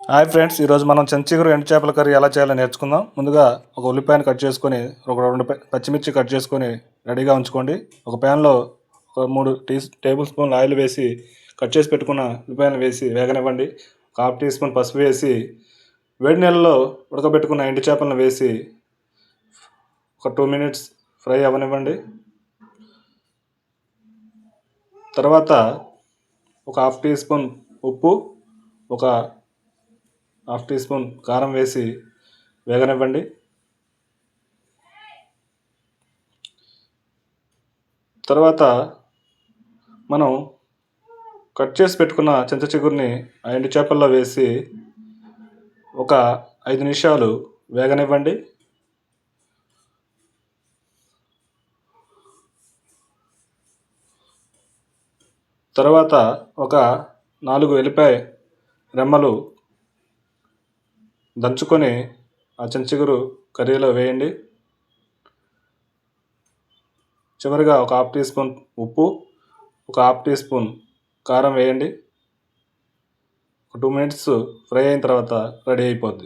Hi friends, ఈరోజు మనం చెంచిగురు ఎండు చేపల కర్రీ ఎలా చేయాలో నేర్చుకుందాం. ముందుగా ఒక ఉల్లిపాయను కట్ చేసుకొని, ఒక 2 పచ్చిమిర్చి కట్ చేసుకొని రెడీగా ఉంచుకోండి. ఒక ప్యాన్లో ఒక 3 టేబుల్ స్పూన్ల ఆయిల్ వేసి కట్ చేసి పెట్టుకున్న ఉల్లిపాయలు వేసి వేగనివ్వండి. ఒక ½ టీ స్పూన్ పసుపు వేసి వేడి నీళ్ళలో ఉడకబెట్టుకున్న ఎండు చేపలను వేసి ఒక 2 మినిట్స్ ఫ్రై అవ్వనివ్వండి. తర్వాత ఒక ½ టీ స్పూన్ ఉప్పు, ఒక ½ టీ స్పూన్ కారం వేసి వేగనివ్వండి. తర్వాత మనం కట్ చేసి పెట్టుకున్న చింత చిగురిని ఆ ఎండు చేపల్లో వేసి ఒక 5 నిమిషాలు వేగనివ్వండి. తర్వాత ఒక 4 వెల్లిపాయ రెమ్మలు దంచుకొని ఆ చింతచిగురు కర్రీలో వేయండి. చివరిగా ఒక ½ టీ స్పూన్ ఉప్పు, ఒక ½ టీ స్పూన్ కారం వేయండి. ఒక 2 మినిట్స్ ఫ్రై అయిన తర్వాత రెడీ అయిపోద్ది.